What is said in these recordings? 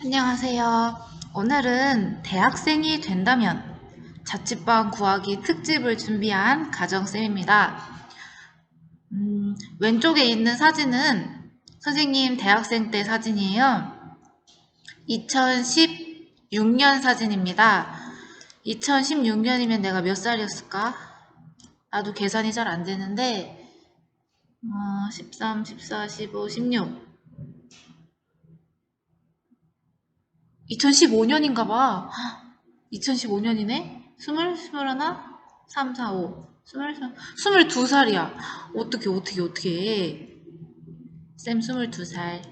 안녕하세요. 오늘은 대학생이 된다면 자취방 구하기 특집을 준비한 가정쌤입니다. 왼쪽에 있는 사진은 선생님 대학생 때 사진이에요. 2016년 사진입니다. 2016년이면 내가 몇 살이었을까? 나도 계산이 잘 안 되는데 13, 14, 15, 16 2015년인가 봐. 2015년이네? 21, 3, 4, 5. 22살이야. 어떻게. 쌤 22살.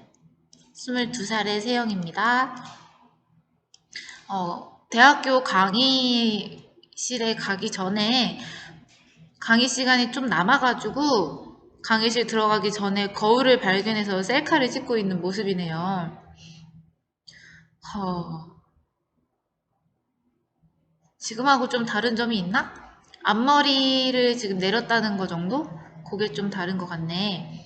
22살의 세영입니다. 대학교 강의실에 가기 전에 강의 시간이 좀 남아가지고 강의실 들어가기 전에 거울을 발견해서 셀카를 찍고 있는 모습이네요. 지금하고 좀 다른 점이 있나? 앞머리를 지금 내렸다는 거 정도? 그게 좀 다른 것 같네.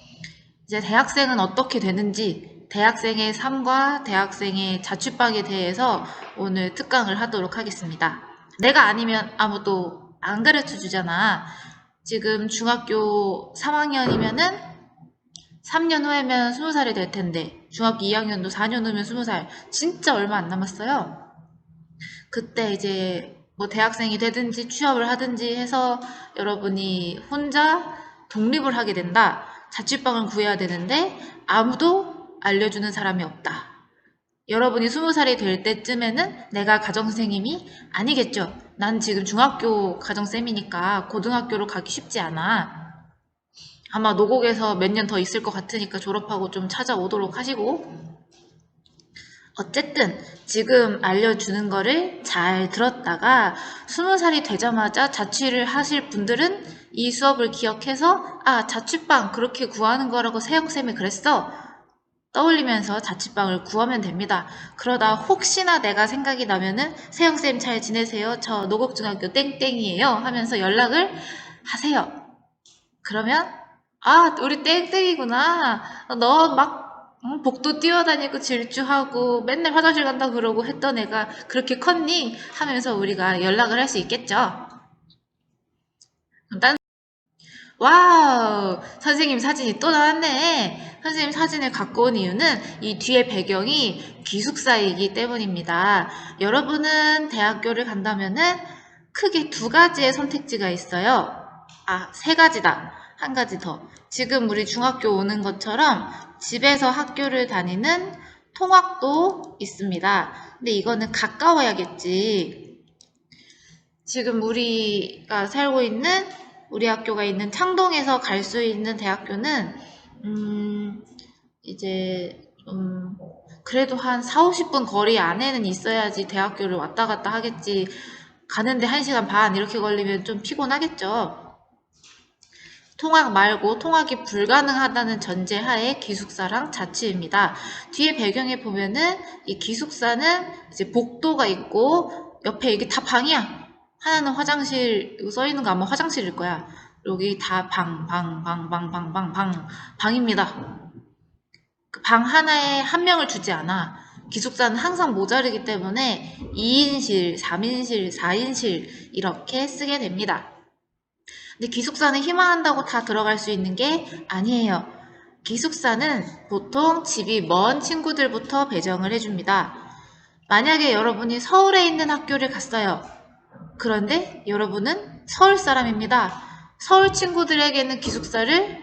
이제 대학생은 어떻게 되는지, 대학생의 삶과 대학생의 자취방에 대해서 오늘 특강을 하도록 하겠습니다. 내가 아니면 아무도 안 가르쳐 주잖아. 지금 중학교 3학년이면은 3년 후에면 20살이 될 텐데, 중학교 2학년도 4년 후면 20살. 진짜 얼마 안 남았어요. 그때 이제 뭐 대학생이 되든지 취업을 하든지 해서 여러분이 혼자 독립을 하게 된다. 자취방을 구해야 되는데 아무도 알려주는 사람이 없다. 여러분이 20살이 될 때쯤에는 내가 가정선생님이 아니겠죠. 난 지금 중학교 가정쌤이니까 고등학교로 가기 쉽지 않아. 아마 노곡에서 몇 년 더 있을 것 같으니까 졸업하고 좀 찾아오도록 하시고, 어쨌든 지금 알려주는 거를 잘 들었다가 20살이 되자마자 자취를 하실 분들은 이 수업을 기억해서 자취방 그렇게 구하는 거라고 세영쌤이 그랬어. 떠올리면서 자취방을 구하면 됩니다. 그러다 혹시나 내가 생각이 나면은 세영쌤 잘 지내세요? 저 노곡중학교 땡땡이에요 하면서 연락을 하세요. 그러면 우리 땡땡이구나. 너 막 복도 뛰어다니고 질주하고 맨날 화장실 간다 그러고 했던 애가 그렇게 컸니? 하면서 우리가 연락을 할 수 있겠죠. 와우! 선생님 사진이 또 나왔네. 선생님 사진을 갖고 온 이유는 이 뒤에 배경이 기숙사이기 때문입니다. 여러분은 대학교를 간다면은 크게 두 가지의 선택지가 있어요. 세 가지다. 한 가지 더. 지금 우리 중학교 오는 것처럼 집에서 학교를 다니는 통학도 있습니다. 근데 이거는 가까워야겠지. 지금 우리가 살고 있는 우리 학교가 있는 창동에서 갈 수 있는 대학교는 이제 그래도 한 4, 50분 거리 안에는 있어야지 대학교를 왔다 갔다 하겠지. 가는데 1시간 반 이렇게 걸리면 좀 피곤하겠죠. 통학 말고 통학이 불가능하다는 전제하에 기숙사랑 자취입니다. 뒤에 배경에 보면은 이 기숙사는 이제 복도가 있고 옆에 이게 다 방이야. 하나는 화장실, 이거 써 있는 거 아마 화장실일 거야. 여기 다 방입니다. 그 방 하나에 한 명을 주지 않아. 기숙사는 항상 모자르기 때문에 2인실, 3인실, 4인실 이렇게 쓰게 됩니다. 근데 기숙사는 희망한다고 다 들어갈 수 있는 게 아니에요. 기숙사는 보통 집이 먼 친구들부터 배정을 해줍니다. 만약에 여러분이 서울에 있는 학교를 갔어요. 그런데 여러분은 서울 사람입니다. 서울 친구들에게는 기숙사를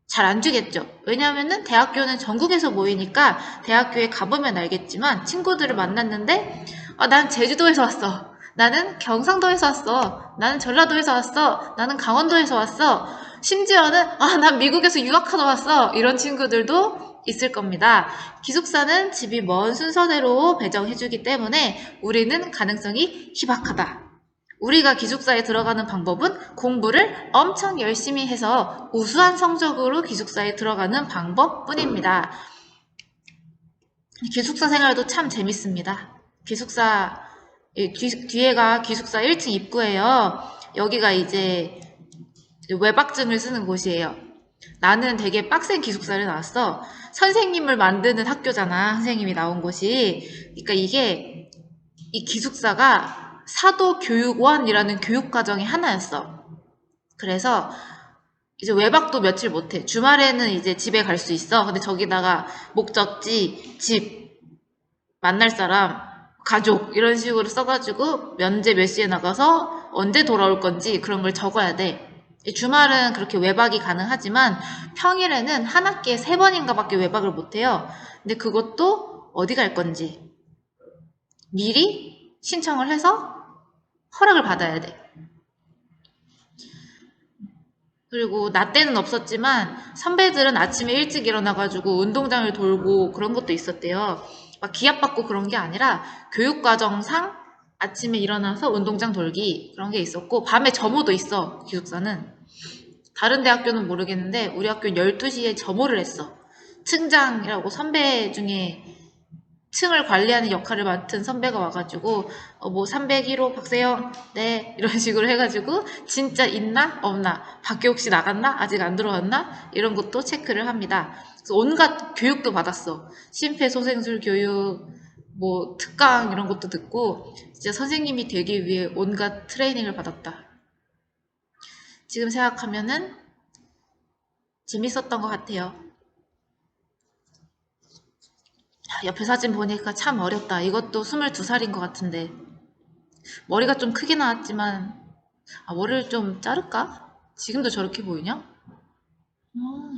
잘 안 주겠죠. 왜냐하면 대학교는 전국에서 모이니까 대학교에 가보면 알겠지만 친구들을 만났는데 난 제주도에서 왔어. 나는 경상도에서 왔어. 나는 전라도에서 왔어. 나는 강원도에서 왔어. 심지어는 난 미국에서 유학하러 왔어. 이런 친구들도 있을 겁니다. 기숙사는 집이 먼 순서대로 배정해주기 때문에 우리는 가능성이 희박하다. 우리가 기숙사에 들어가는 방법은 공부를 엄청 열심히 해서 우수한 성적으로 기숙사에 들어가는 방법뿐입니다. 기숙사 생활도 참 재밌습니다. 기숙사 뒤에가 기숙사 1층 입구예요. 여기가 이제 외박증을 쓰는 곳이에요. 나는 되게 빡센 기숙사를 나왔어. 선생님을 만드는 학교잖아. 선생님이 나온 곳이. 그러니까 이게 이 기숙사가 사도교육원이라는 교육과정의 하나였어. 그래서 이제 외박도 며칠 못해. 주말에는 이제 집에 갈 수 있어. 근데 저기다가 목적지, 집, 만날 사람, 가족 이런 식으로 써가지고 면제 몇 시에 나가서 언제 돌아올 건지 그런 걸 적어야 돼. 주말은 그렇게 외박이 가능하지만 평일에는 한 학기에 3번인가 밖에 외박을 못해요. 근데 그것도 어디 갈 건지 미리 신청을 해서 허락을 받아야 돼. 그리고 나 때는 없었지만 선배들은 아침에 일찍 일어나가지고 운동장을 돌고 그런 것도 있었대요. 막 기합받고 그런 게 아니라 교육과정상 아침에 일어나서 운동장 돌기 그런 게 있었고 밤에 점호도 있어 기숙사는. 다른 대학교는 모르겠는데 우리 학교는 12시에 점호를 했어. 층장이라고 선배 중에 층을 관리하는 역할을 맡은 선배가 와가지고 뭐 301호 박세영 네 이런 식으로 해가지고 진짜 있나 없나 밖에 혹시 나갔나 아직 안 들어왔나 이런 것도 체크를 합니다. 그래서 온갖 교육도 받았어. 심폐소생술 교육 뭐 특강 이런 것도 듣고 진짜 선생님이 되기 위해 온갖 트레이닝을 받았다. 지금 생각하면은 재밌었던 것 같아요. 옆에 사진 보니까 참 어렸다. 이것도 22살인 것 같은데 머리가 좀 크게 나왔지만 머리를 좀 자를까? 지금도 저렇게 보이냐?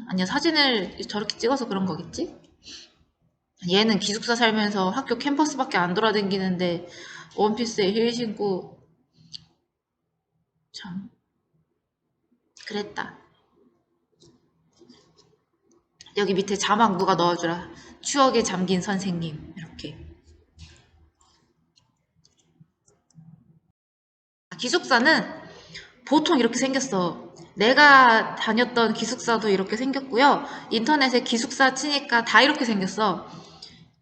아니야 사진을 저렇게 찍어서 그런 거겠지? 얘는 기숙사 살면서 학교 캠퍼스밖에 안 돌아다니는데 원피스에 힐 신고 참 그랬다. 여기 밑에 자막 누가 넣어주라. 추억에 잠긴 선생님 이렇게. 기숙사는 보통 이렇게 생겼어. 내가 다녔던 기숙사도 이렇게 생겼고요. 인터넷에 기숙사 치니까 다 이렇게 생겼어.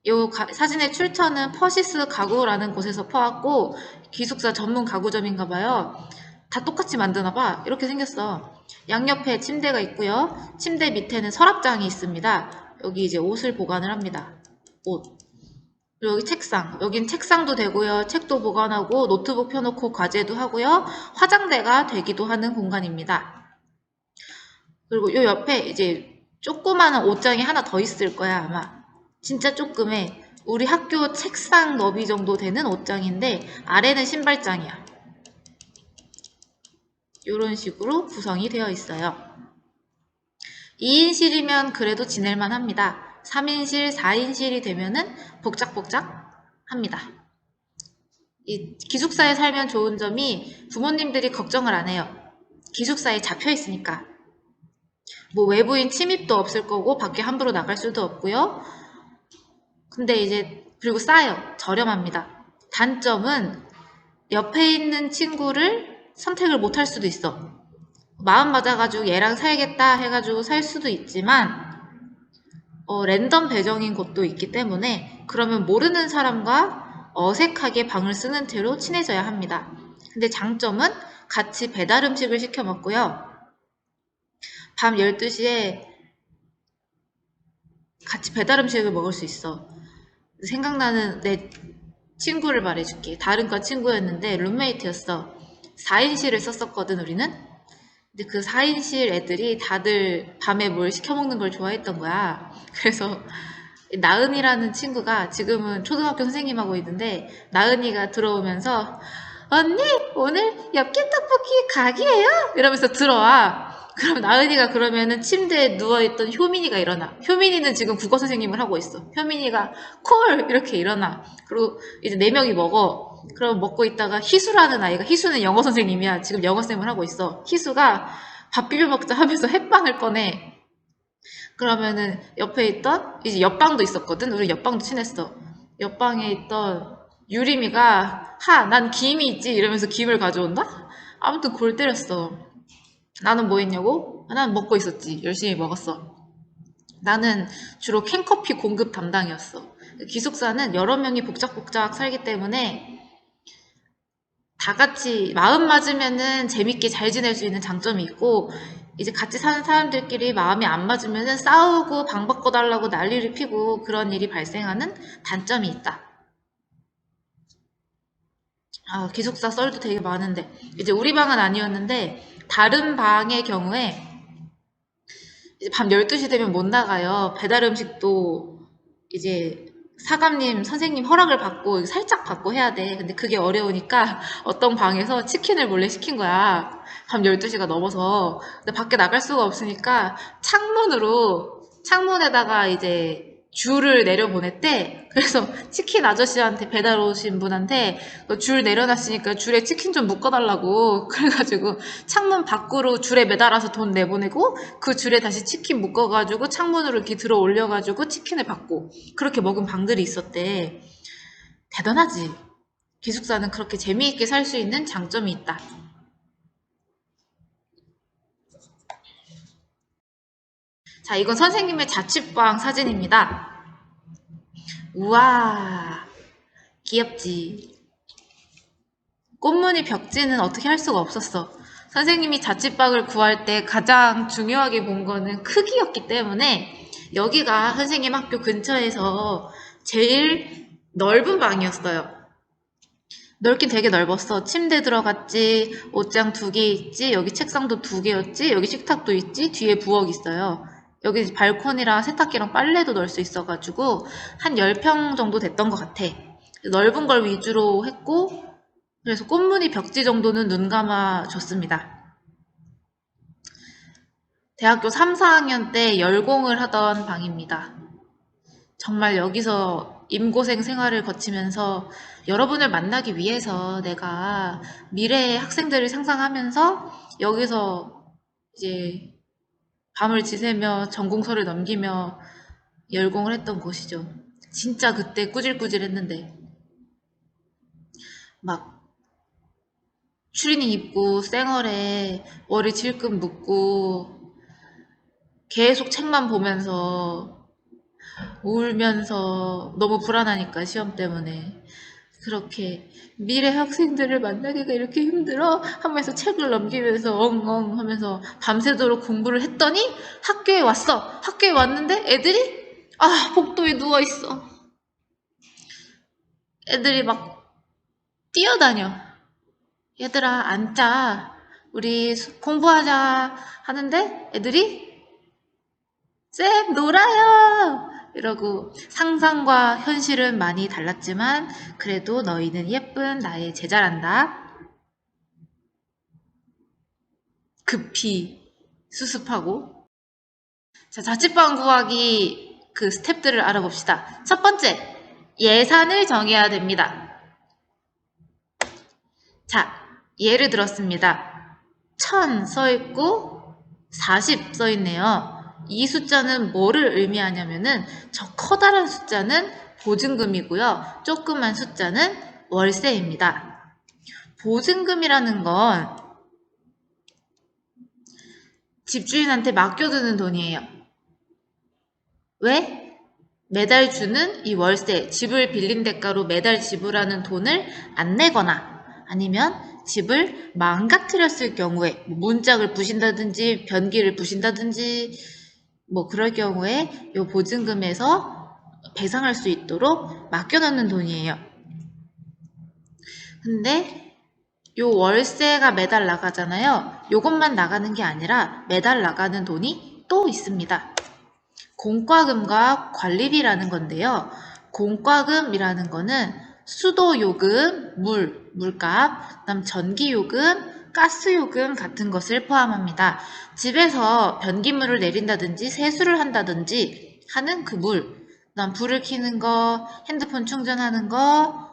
요 사진의 출처는 퍼시스 가구라는 곳에서 퍼왔고 기숙사 전문 가구점인가 봐요. 다 똑같이 만드나 봐. 이렇게 생겼어. 양옆에 침대가 있고요. 침대 밑에는 서랍장이 있습니다. 여기 이제 옷을 보관을 합니다. 옷. 그리고 여기 책상. 여긴 책상도 되고요. 책도 보관하고 노트북 펴놓고 과제도 하고요. 화장대가 되기도 하는 공간입니다. 그리고 요 옆에 이제 조그마한 옷장이 하나 더 있을 거야 아마. 진짜 조그매. 우리 학교 책상 너비 정도 되는 옷장인데 아래는 신발장이야. 이런 식으로 구성이 되어 있어요. 2인실이면 그래도 지낼만 합니다. 3인실, 4인실이 되면은 복작복작 합니다. 이 기숙사에 살면 좋은 점이 부모님들이 걱정을 안 해요. 기숙사에 잡혀 있으니까. 뭐 외부인 침입도 없을 거고 밖에 함부로 나갈 수도 없고요. 근데 이제 그리고 싸요. 저렴합니다. 단점은 옆에 있는 친구를 선택을 못 할 수도 있어. 마음 맞아가지고 얘랑 살겠다 해가지고 살 수도 있지만 랜덤 배정인 곳도 있기 때문에 그러면 모르는 사람과 어색하게 방을 쓰는 채로 친해져야 합니다. 근데 장점은 같이 배달 음식을 시켜 먹고요. 밤 12시에 같이 배달 음식을 먹을 수 있어. 생각나는 내 친구를 말해줄게. 다른 과 친구였는데 룸메이트였어. 4인실을 썼었거든 우리는. 근데 그 4인실 애들이 다들 밤에 뭘 시켜 먹는 걸 좋아했던 거야. 그래서 나은이라는 친구가 지금은 초등학교 선생님하고 있는데 나은이가 들어오면서 언니 오늘 엽기 떡볶이 각이에요? 이러면서 들어와. 그럼 나은이가 그러면은 침대에 누워있던 효민이가 일어나. 효민이는 지금 국어 선생님을 하고 있어. 효민이가 콜! 이렇게 일어나. 그리고 이제 4명이 먹어. 그럼 먹고 있다가 희수라는 아이가, 희수는 영어 선생님이야. 지금 영어쌤을 하고 있어. 희수가 밥 비벼 먹자 하면서 햇반을 꺼내. 그러면은 옆에 있던 이제 옆방도 있었거든. 우리 옆방도 친했어. 옆방에 있던 유림이가 난 김이 있지 이러면서 김을 가져온다? 아무튼 골 때렸어. 나는 뭐 했냐고? 난 먹고 있었지. 열심히 먹었어. 나는 주로 캔커피 공급 담당이었어. 기숙사는 여러 명이 복작복작 살기 때문에 다 같이 마음 맞으면은 재밌게 잘 지낼 수 있는 장점이 있고 이제 같이 사는 사람들끼리 마음이 안 맞으면 싸우고 방 바꿔달라고 난리를 피고 그런 일이 발생하는 단점이 있다. 기숙사 썰도 되게 많은데 이제 우리 방은 아니었는데 다른 방의 경우에 이제 밤 12시 되면 못 나가요. 배달 음식도 이제 사감님 선생님 허락을 받고 살짝 받고 해야 돼. 근데 그게 어려우니까 어떤 방에서 치킨을 몰래 시킨 거야. 밤 12시가 넘어서. 근데 밖에 나갈 수가 없으니까 창문에다가 이제 줄을 내려보냈대. 그래서 치킨 아저씨한테 배달 오신 분한테 줄 내려놨으니까 줄에 치킨 좀 묶어달라고. 그래가지고 창문 밖으로 줄에 매달아서 돈 내보내고 그 줄에 다시 치킨 묶어가지고 창문으로 이렇게 들어 올려가지고 치킨을 받고 그렇게 먹은 방들이 있었대. 대단하지. 기숙사는 그렇게 재미있게 살 수 있는 장점이 있다. 자, 이건 선생님의 자취방 사진입니다. 우와, 귀엽지. 꽃무늬 벽지는 어떻게 할 수가 없었어. 선생님이 자취방을 구할 때 가장 중요하게 본 거는 크기였기 때문에 여기가 선생님 학교 근처에서 제일 넓은 방이었어요. 넓긴 되게 넓었어. 침대 들어갔지, 옷장 2개 있지, 여기 책상도 2개였지, 여기 식탁도 있지, 뒤에 부엌 있어요. 여기 발코니랑 세탁기랑 빨래도 넣을 수 있어가지고 한 10평 정도 됐던 것 같아. 넓은 걸 위주로 했고 그래서 꽃무늬 벽지 정도는 눈 감아 줬습니다. 대학교 3, 4학년 때 열공을 하던 방입니다. 정말 여기서 임고생 생활을 거치면서 여러분을 만나기 위해서 내가 미래의 학생들을 상상하면서 여기서 이제 밤을 지새며 전공서를 넘기며 열공을 했던 곳이죠. 진짜 그때 꾸질꾸질 했는데 막 추리닝 입고 쌩얼에 머리 질끈 묶고 계속 책만 보면서 울면서 너무 불안하니까 시험 때문에 그렇게 미래 학생들을 만나기가 이렇게 힘들어 하면서 책을 넘기면서 엉엉 하면서 밤새도록 공부를 했더니 학교에 왔어. 학교에 왔는데 애들이 복도에 누워있어. 애들이 막 뛰어다녀. 얘들아 앉자. 우리 공부하자 하는데 애들이 쌤 놀아요 이러고 상상과 현실은 많이 달랐지만 그래도 너희는 예쁜 나의 제자란다. 급히 수습하고 자, 자취방 구하기 그 스텝들을 알아봅시다. 첫 번째, 예산을 정해야 됩니다. 자, 예를 들었습니다. 1000 써있고 40 써있네요. 이 숫자는 뭐를 의미하냐면은 저 커다란 숫자는 보증금이고요. 조그만 숫자는 월세입니다. 보증금이라는 건 집주인한테 맡겨두는 돈이에요. 왜? 매달 주는 이 월세, 집을 빌린 대가로 매달 지불하는 돈을 안 내거나 아니면 집을 망가뜨렸을 경우에 문짝을 부신다든지 변기를 부신다든지 뭐 그럴 경우에 이 보증금에서 배상할 수 있도록 맡겨놓는 돈이에요. 근데 요 월세가 매달 나가잖아요. 요것만 나가는 게 아니라 매달 나가는 돈이 또 있습니다. 공과금과 관리비라는 건데요. 공과금이라는 거는 수도요금, 물값, 그다음 전기요금, 가스요금 같은 것을 포함합니다. 집에서 변기물을 내린다든지 세수를 한다든지 하는 그 물, 그다음 불을 켜는 거, 핸드폰 충전하는 거,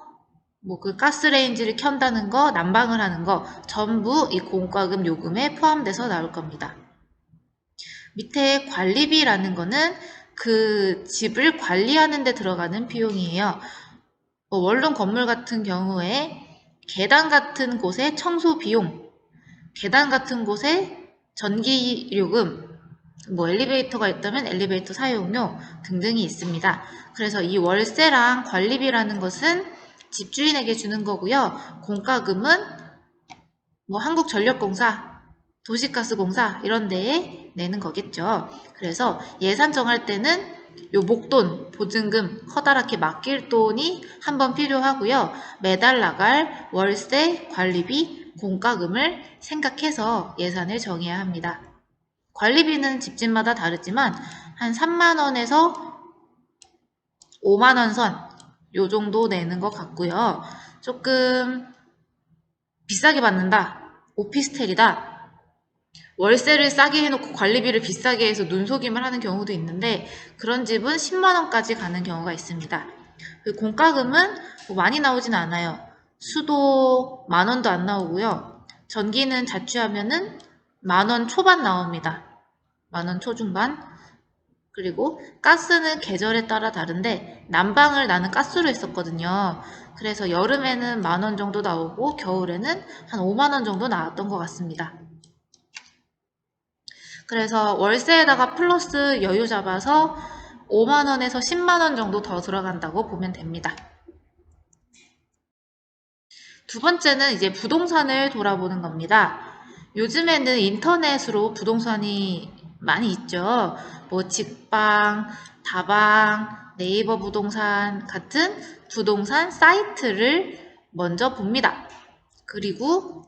뭐 그 가스레인지를 켠다는 거, 난방을 하는 거 전부 이 공과금 요금에 포함돼서 나올 겁니다. 밑에 관리비라는 거는 그 집을 관리하는 데 들어가는 비용이에요. 원룸 건물 같은 경우에 계단 같은 곳에 청소 비용, 계단 같은 곳에 전기요금, 뭐 엘리베이터가 있다면 엘리베이터 사용료 등등이 있습니다. 그래서 이 월세랑 관리비라는 것은 집주인에게 주는 거고요. 공과금은 뭐 한국전력공사, 도시가스공사 이런 데에 내는 거겠죠. 그래서 예산 정할 때는 요 목돈, 보증금, 커다랗게 맡길 돈이 한번 필요하고요. 매달 나갈 월세, 관리비, 공과금을 생각해서 예산을 정해야 합니다. 관리비는 집집마다 다르지만 한 3만 원에서 5만 원 선, 요 정도 내는 것 같고요. 조금 비싸게 받는다, 오피스텔이다, 월세를 싸게 해놓고 관리비를 비싸게 해서 눈속임을 하는 경우도 있는데 그런 집은 10만 원까지 가는 경우가 있습니다. 공과금은 뭐 많이 나오진 않아요. 수도 만 원도 안 나오고요. 전기는 자취하면은 만 원 초반 나옵니다. 만 원 초중반. 그리고 가스는 계절에 따라 다른데 난방을 나는 가스로 했었거든요. 그래서 여름에는 만 원 정도 나오고 겨울에는 한 5만 원 정도 나왔던 것 같습니다. 그래서 월세에다가 플러스 여유 잡아서 5만 원에서 10만 원 정도 더 들어간다고 보면 됩니다. 두 번째는 이제 부동산을 돌아보는 겁니다. 요즘에는 인터넷으로 부동산이 많이 있죠. 뭐 직방, 다방, 네이버 부동산 같은 부동산 사이트를 먼저 봅니다. 그리고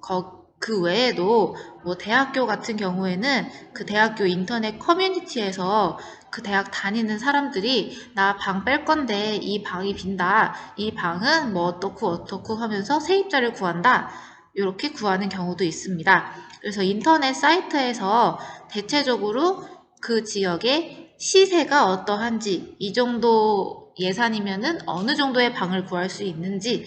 그 외에도 뭐 대학교 같은 경우에는 그 대학교 인터넷 커뮤니티에서 그 대학 다니는 사람들이 나 방 뺄 건데 이 방이 빈다. 이 방은 뭐 어떻고 하면서 세입자를 구한다. 이렇게 구하는 경우도 있습니다. 그래서 인터넷 사이트에서 대체적으로 그 지역의 시세가 어떠한지, 이 정도 예산이면은 어느 정도의 방을 구할 수 있는지,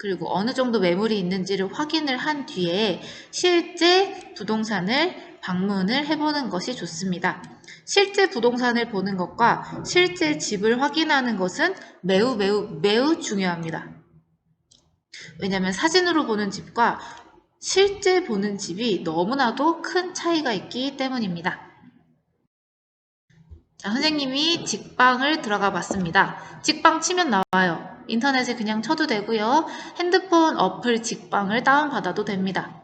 그리고 어느 정도 매물이 있는지를 확인을 한 뒤에 실제 부동산을 방문을 해보는 것이 좋습니다. 실제 부동산을 보는 것과 실제 집을 확인하는 것은 매우 중요합니다. 왜냐하면 사진으로 보는 집과 실제 보는 집이 너무나도 큰 차이가 있기 때문입니다. 자, 선생님이 직방을 들어가 봤습니다. 직방 치면 나와요. 인터넷에 그냥 쳐도 되고요. 핸드폰 어플 직방을 다운받아도 됩니다.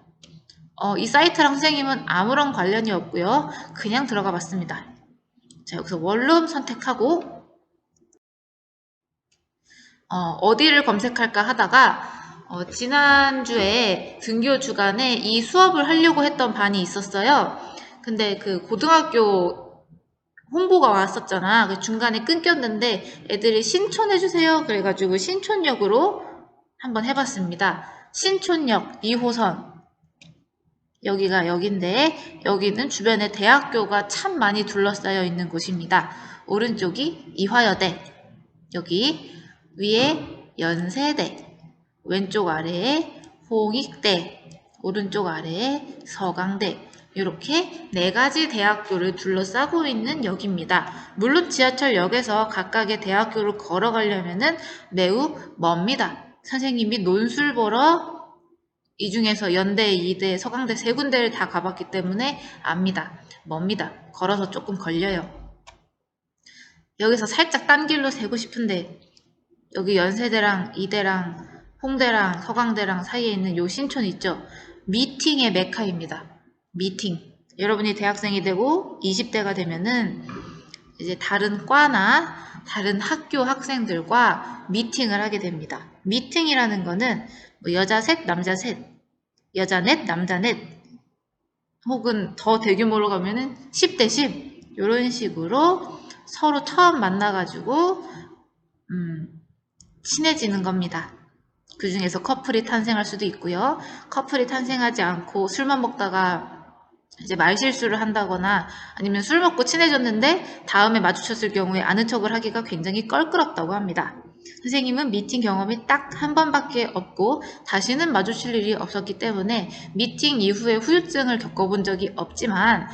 이 사이트랑 선생님은 아무런 관련이 없고요. 그냥 들어가 봤습니다. 자, 여기서 원룸 선택하고 어디를 검색할까 하다가 지난주에 등교 주간에 이 수업을 하려고 했던 반이 있었어요. 근데 그 고등학교 홍보가 왔었잖아. 그 중간에 끊겼는데 애들이 신촌해주세요. 그래가지고 신촌역으로 한번 해봤습니다. 신촌역 2호선. 여기가 여긴데 여기는 주변에 대학교가 참 많이 둘러싸여 있는 곳입니다. 오른쪽이 이화여대, 여기 위에 연세대, 왼쪽 아래에 홍익대, 오른쪽 아래에 서강대, 이렇게 4가지 대학교를 둘러싸고 있는 역입니다. 물론 지하철역에서 각각의 대학교를 걸어가려면 매우 멉니다. 선생님이 논술 보러 이 중에서 연대, 이대, 서강대 3군데를 다 가봤기 때문에 압니다. 멉니다. 걸어서 조금 걸려요. 여기서 살짝 딴 길로 세고 싶은데 여기 연세대랑 이대랑 홍대랑 서강대랑 사이에 있는 요 신촌 있죠? 미팅의 메카입니다. 미팅. 여러분이 대학생이 되고 20대가 되면은 이제 다른 과나 다른 학교 학생들과 미팅을 하게 됩니다. 미팅이라는 거는 뭐 여자 셋, 남자 셋, 여자 넷, 남자 넷, 혹은 더 대규모로 가면은 10대 10 이런 식으로 서로 처음 만나가지고 친해지는 겁니다. 그 중에서 커플이 탄생할 수도 있고요. 커플이 탄생하지 않고 술만 먹다가 이제 말실수를 한다거나 아니면 술 먹고 친해졌는데 다음에 마주쳤을 경우에 아는 척을 하기가 굉장히 껄끄럽다고 합니다. 선생님은 미팅 경험이 딱 한 번밖에 없고 다시는 마주칠 일이 없었기 때문에 미팅 이후에 후유증을 겪어본 적이 없지만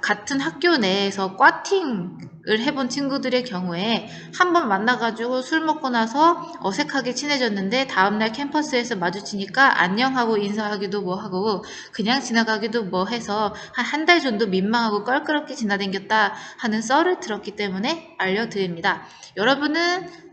같은 학교 내에서 과팅을 해본 친구들의 경우에 한 번 만나가지고 술 먹고 나서 어색하게 친해졌는데 다음날 캠퍼스에서 마주치니까 안녕하고 인사하기도 뭐 하고 그냥 지나가기도 뭐 해서 한 달 정도 민망하고 껄끄럽게 지나다녔다 하는 썰을 들었기 때문에 알려드립니다. 여러분은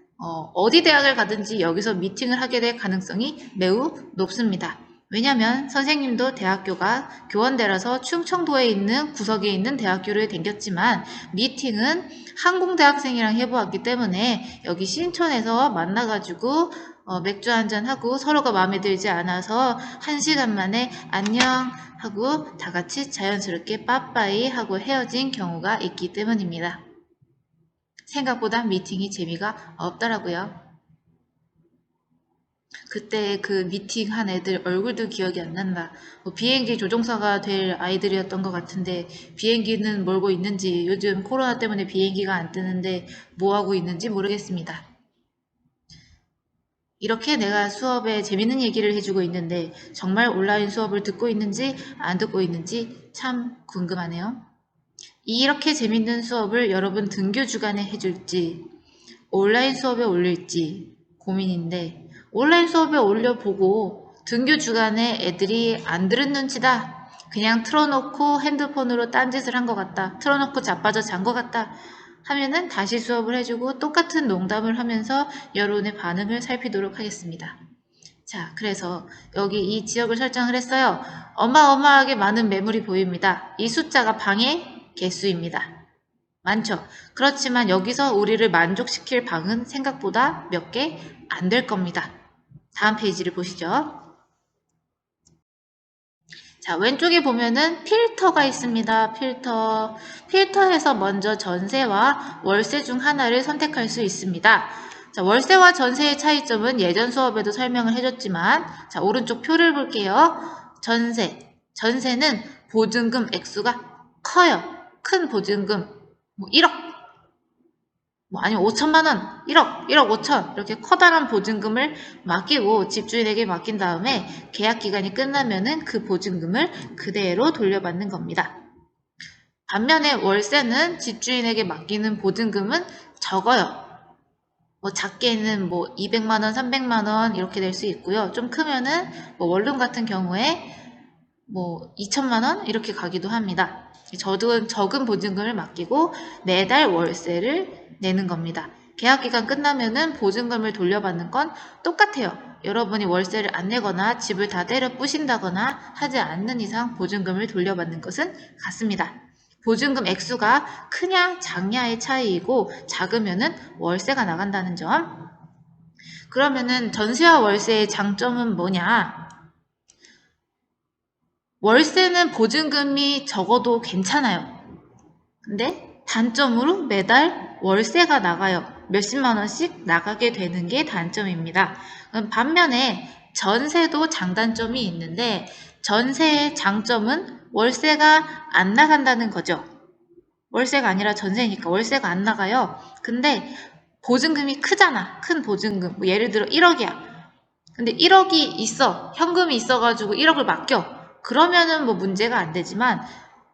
어디 대학을 가든지 여기서 미팅을 하게 될 가능성이 매우 높습니다. 왜냐면 선생님도 대학교가 교원대라서 충청도에 있는 구석에 있는 대학교를 다녔지만 미팅은 항공대학생이랑 해보았기 때문에 여기 신촌에서 만나가지고 맥주 한잔하고 서로가 마음에 들지 않아서 1시간 만에 안녕 하고 다 같이 자연스럽게 빠빠이 하고 헤어진 경우가 있기 때문입니다. 생각보다 미팅이 재미가 없더라고요. 그때 그 미팅한 애들 얼굴도 기억이 안 난다. 비행기 조종사가 될 아이들이었던 것 같은데 비행기는 몰고 있는지 요즘 코로나 때문에 비행기가 안 뜨는데 뭐 하고 있는지 모르겠습니다. 이렇게 내가 수업에 재밌는 얘기를 해주고 있는데 정말 온라인 수업을 듣고 있는지 안 듣고 있는지 참 궁금하네요. 이렇게 재밌는 수업을 여러분 등교 주간에 해줄지 온라인 수업에 올릴지 고민인데 온라인 수업에 올려보고 등교 주간에 애들이 안 들은 눈치다. 그냥 틀어놓고 핸드폰으로 딴짓을 한 것 같다. 틀어놓고 자빠져 잔 것 같다. 하면은 다시 수업을 해주고 똑같은 농담을 하면서 여론의 반응을 살피도록 하겠습니다. 자, 그래서 여기 이 지역을 설정을 했어요. 어마어마하게 많은 매물이 보입니다. 이 숫자가 방의 개수입니다. 많죠. 그렇지만 여기서 우리를 만족시킬 방은 생각보다 몇 개 안 될 겁니다. 다음 페이지를 보시죠. 자, 왼쪽에 보면은 필터가 있습니다. 필터에서 먼저 전세와 월세 중 하나를 선택할 수 있습니다. 자, 월세와 전세의 차이점은 예전 수업에도 설명을 해줬지만, 자, 오른쪽 표를 볼게요. 전세는 보증금 액수가 커요. 큰 보증금, 1억, 아니면 5천만 원, 1억 5천 이렇게 커다란 보증금을 맡기고 집주인에게 맡긴 다음에 계약 기간이 끝나면은 그 보증금을 그대로 돌려받는 겁니다. 반면에 월세는 집주인에게 맡기는 보증금은 적어요. 작게는 200만 원, 300만 원 이렇게 될 수 있고요. 좀 크면은 원룸 같은 경우에 2천만 원 이렇게 가기도 합니다. 적은 보증금을 맡기고 매달 월세를 내는 겁니다. 계약기간 끝나면은 보증금을 돌려받는 건 똑같아요. 여러분이 월세를 안 내거나 집을 다 때려 부신다거나 하지 않는 이상 보증금을 돌려받는 것은 같습니다. 보증금 액수가 크냐 작냐의 차이이고 작으면은 월세가 나간다는 점. 그러면은 전세와 월세의 장점은 뭐냐? 월세는 보증금이 적어도 괜찮아요. 근데 단점으로 매달 월세가 나가요. 몇십만 원씩 나가게 되는 게 단점입니다. 반면에 전세도 장단점이 있는데 전세의 장점은 월세가 안 나간다는 거죠. 월세가 아니라 전세니까 월세가 안 나가요. 근데 보증금이 크잖아. 큰 보증금. 예를 들어 1억이야. 근데 1억이 있어. 현금이 있어가지고 1억을 맡겨. 그러면은 문제가 안 되지만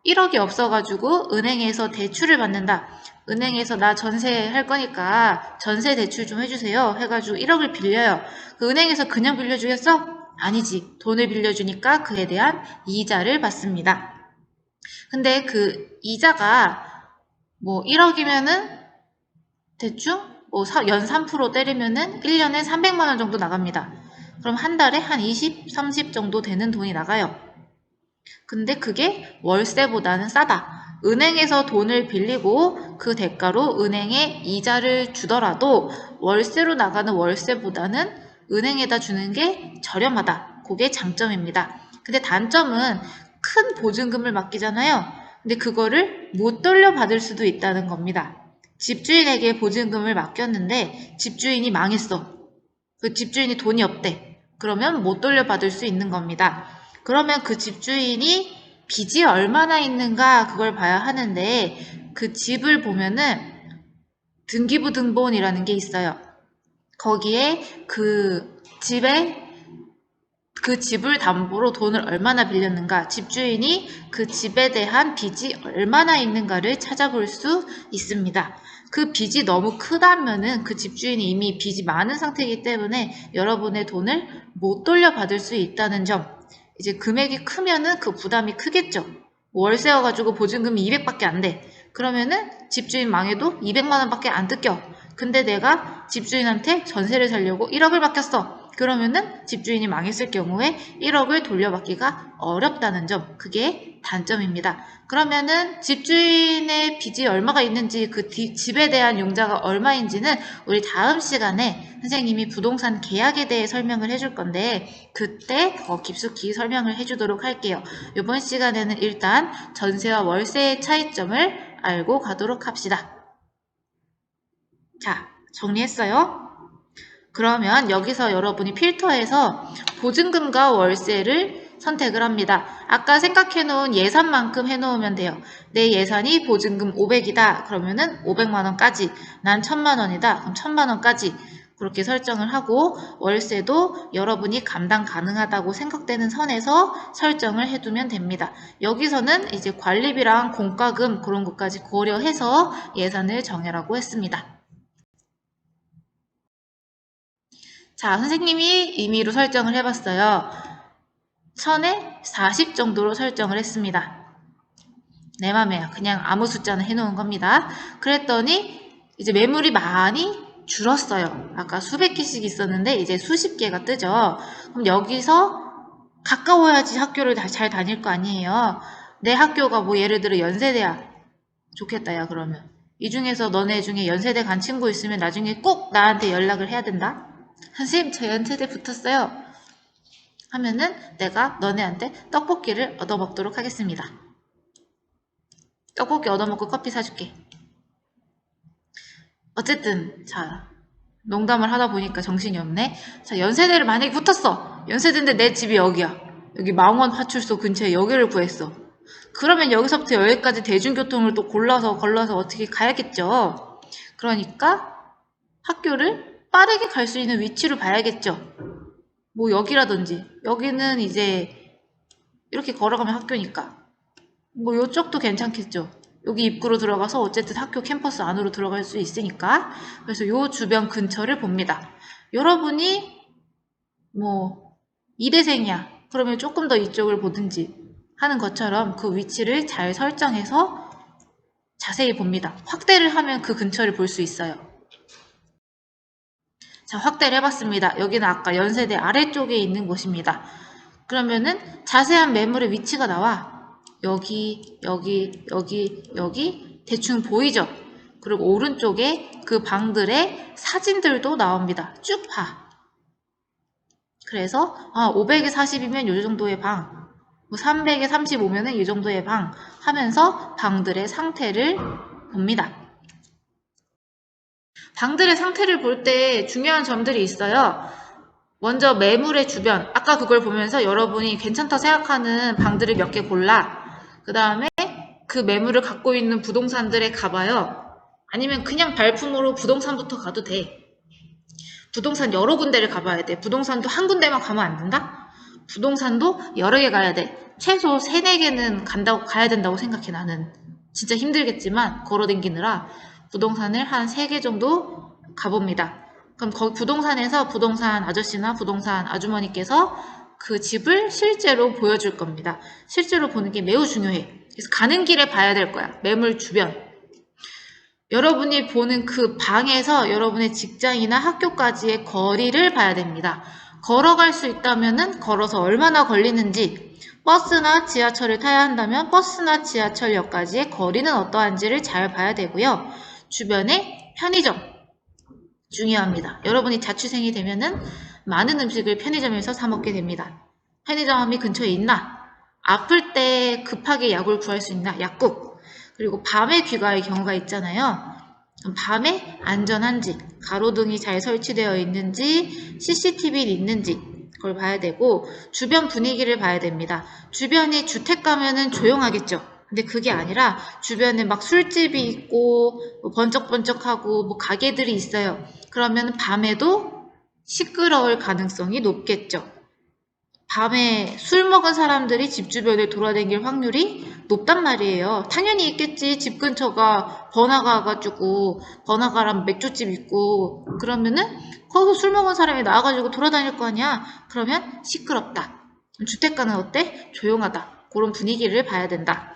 1억이 없어가지고 은행에서 대출을 받는다. 은행에서 나 전세 할 거니까 전세 대출 좀 해주세요. 해가지고 1억을 빌려요. 그 은행에서 그냥 빌려주겠어? 아니지. 돈을 빌려주니까 그에 대한 이자를 받습니다. 근데 그 이자가 1억이면은 대충 연 3% 때리면은 1년에 300만 원 정도 나갑니다. 그럼 한 달에 한 20, 30 정도 되는 돈이 나가요. 근데 그게 월세보다는 싸다. 은행에서 돈을 빌리고 그 대가로 은행에 이자를 주더라도 월세로 나가는 월세보다는 은행에다 주는 게 저렴하다. 그게 장점입니다. 근데 단점은 큰 보증금을 맡기잖아요. 근데 그거를 못 돌려받을 수도 있다는 겁니다. 집주인에게 보증금을 맡겼는데 집주인이 망했어. 그 집주인이 돈이 없대. 그러면 못 돌려받을 수 있는 겁니다. 그러면 그 집주인이 빚이 얼마나 있는가 그걸 봐야 하는데 그 집을 보면은 등기부 등본이라는 게 있어요. 거기에 그 집을 담보로 돈을 얼마나 빌렸는가, 집주인이 그 집에 대한 빚이 얼마나 있는가를 찾아볼 수 있습니다. 그 빚이 너무 크다면은 그 집주인이 이미 빚이 많은 상태이기 때문에 여러분의 돈을 못 돌려받을 수 있다는 점. 이제 금액이 크면은 그 부담이 크겠죠. 월세여가지고 보증금이 200밖에 안 돼. 그러면은 집주인 망해도 200만 원밖에 안 뜯겨. 근데 내가 집주인한테 전세를 살려고 1억을 맡겼어. 그러면은 집주인이 망했을 경우에 1억을 돌려받기가 어렵다는 점, 그게 단점입니다. 그러면은 집주인의 빚이 얼마가 있는지, 그 집에 대한 융자가 얼마인지는 우리 다음 시간에 선생님이 부동산 계약에 대해 설명을 해줄 건데 그때 더 깊숙이 설명을 해주도록 할게요. 이번 시간에는 일단 전세와 월세의 차이점을 알고 가도록 합시다. 자, 정리했어요? 그러면 여기서 여러분이 필터에서 보증금과 월세를 선택을 합니다. 아까 생각해놓은 예산만큼 해놓으면 돼요. 내 예산이 보증금 500이다. 그러면은 500만원까지. 난 1000만원이다. 그럼 1000만원까지. 그렇게 설정을 하고 월세도 여러분이 감당 가능하다고 생각되는 선에서 설정을 해두면 됩니다. 여기서는 이제 관리비랑 공과금 그런 것까지 고려해서 예산을 정해라고 했습니다. 자, 선생님이 임의로 설정을 해봤어요. 1000에 40 정도로 설정을 했습니다. 내 맘에요. 그냥 아무 숫자는 해놓은 겁니다. 그랬더니 이제 매물이 많이 줄었어요. 아까 수백 개씩 있었는데 이제 수십 개가 뜨죠. 그럼 여기서 가까워야지 학교를 잘 다닐 거 아니에요. 내 학교가 뭐 예를 들어 연세대야. 좋겠다 야 그러면. 이 중에서 너네 중에 연세대 간 친구 있으면 나중에 꼭 나한테 연락을 해야 된다. 선생님 저 연세대 붙었어요. 하면은 내가 너네한테 떡볶이를 얻어먹도록 하겠습니다. 떡볶이 얻어먹고 커피 사줄게. 어쨌든 자 농담을 하다 보니까 정신이 없네. 자 연세대를 만약에 붙었어. 연세대인데 내 집이 여기야. 여기 망원 파출소 근처에 여기를 구했어. 그러면 여기서부터 여기까지 대중교통을 또 걸러서 어떻게 가야겠죠. 그러니까 학교를 빠르게 갈 수 있는 위치로 봐야겠죠. 뭐 여기라든지 여기는 이제 이렇게 걸어가면 학교니까 뭐 요쪽도 괜찮겠죠. 여기 입구로 들어가서 어쨌든 학교 캠퍼스 안으로 들어갈 수 있으니까 그래서 요 주변 근처를 봅니다. 여러분이 뭐 이대생이야 그러면 조금 더 이쪽을 보든지 하는 것처럼 그 위치를 잘 설정해서 자세히 봅니다. 확대를 하면 그 근처를 볼 수 있어요. 자, 확대를 해봤습니다. 여기는 아까 연세대 아래쪽에 있는 곳입니다. 그러면은 자세한 매물의 위치가 나와. 여기 대충 보이죠? 그리고 오른쪽에 그 방들의 사진들도 나옵니다. 쭉 봐. 그래서 500에 40이면 이 정도의 방, 300에 35면은 이 정도의 방 하면서 방들의 상태를 봅니다. 방들의 상태를 볼 때 중요한 점들이 있어요. 먼저 매물의 주변, 아까 그걸 보면서 여러분이 괜찮다 생각하는 방들을 몇 개 골라. 그 다음에 그 매물을 갖고 있는 부동산들에 가봐요. 아니면 그냥 발품으로 부동산부터 가도 돼. 부동산 여러 군데를 가봐야 돼. 부동산도 한 군데만 가면 안 된다? 부동산도 여러 개 가야 돼. 최소 3, 4개는 가야 된다고 생각해 나는. 진짜 힘들겠지만 걸어다니느라 부동산을 한 3개 정도 가봅니다. 그럼 거기 부동산에서 부동산 아저씨나 부동산 아주머니께서 그 집을 실제로 보여줄 겁니다. 실제로 보는 게 매우 중요해. 그래서 가는 길에 봐야 될 거야. 매물 주변. 여러분이 보는 그 방에서 여러분의 직장이나 학교까지의 거리를 봐야 됩니다. 걸어갈 수 있다면 걸어서 얼마나 걸리는지, 버스나 지하철을 타야 한다면 버스나 지하철역까지의 거리는 어떠한지를 잘 봐야 되고요. 주변에 편의점 중요합니다. 여러분이 자취생이 되면은 많은 음식을 편의점에서 사 먹게 됩니다. 편의점이 근처에 있나? 아플 때 급하게 약을 구할 수 있나? 약국. 그리고 밤에 귀가할 경우가 있잖아요. 밤에 안전한지, 가로등이 잘 설치되어 있는지, CCTV는 있는지 그걸 봐야 되고 주변 분위기를 봐야 됩니다. 주변이 주택 가면은 조용하겠죠. 근데 그게 아니라 주변에 막 술집이 있고 뭐 번쩍번쩍하고 뭐 가게들이 있어요. 그러면 밤에도 시끄러울 가능성이 높겠죠. 밤에 술 먹은 사람들이 집 주변에 돌아다닐 확률이 높단 말이에요. 당연히 있겠지. 집 근처가 번화가가지고 번화가랑 맥주집 있고 그러면은 거기서 술 먹은 사람이 나와가지고 돌아다닐 거 아니야. 그러면 시끄럽다. 주택가는 어때? 조용하다. 그런 분위기를 봐야 된다.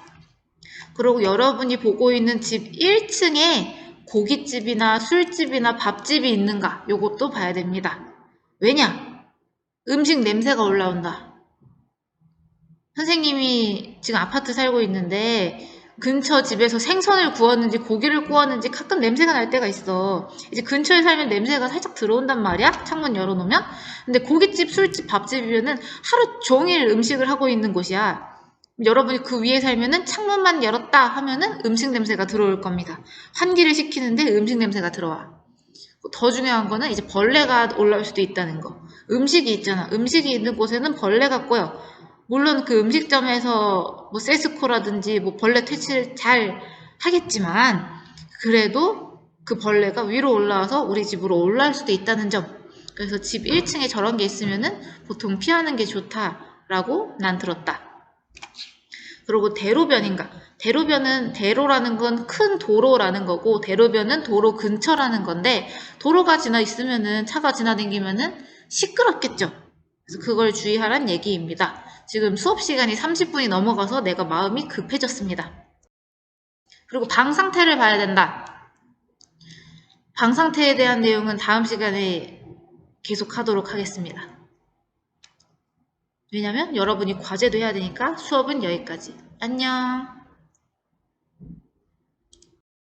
그리고 여러분이 보고 있는 집 1층에 고깃집이나 술집이나 밥집이 있는가 요것도 봐야 됩니다. 왜냐? 음식 냄새가 올라온다. 선생님이 지금 아파트 살고 있는데 근처 집에서 생선을 구웠는지 고기를 구웠는지 가끔 냄새가 날 때가 있어. 이제 근처에 살면 냄새가 살짝 들어온단 말이야. 창문 열어놓으면. 근데 고깃집, 술집, 밥집이면은 하루 종일 음식을 하고 있는 곳이야. 여러분이 그 위에 살면은 창문만 열었다 하면은 음식 냄새가 들어올 겁니다. 환기를 시키는데 음식 냄새가 들어와. 더 중요한 거는 이제 벌레가 올라올 수도 있다는 거. 음식이 있잖아. 음식이 있는 곳에는 벌레가 꼬여. 물론 그 음식점에서 뭐 세스코라든지 뭐 벌레 퇴치를 잘 하겠지만 그래도 그 벌레가 위로 올라와서 우리 집으로 올라올 수도 있다는 점. 그래서 집 1층에 저런 게 있으면은 보통 피하는 게 좋다라고 난 들었다. 그리고 대로변인가? 대로변은 대로라는 건 큰 도로라는 거고 대로변은 도로 근처라는 건데 도로가 지나 있으면은 차가 지나다니면은 시끄럽겠죠. 그래서 그걸 주의하란 얘기입니다. 지금 수업 시간이 30분이 넘어가서 내가 마음이 급해졌습니다. 그리고 방 상태를 봐야 된다. 방 상태에 대한 내용은 다음 시간에 계속 하도록 하겠습니다. 왜냐면 여러분이 과제도 해야 되니까 수업은 여기까지. 안녕.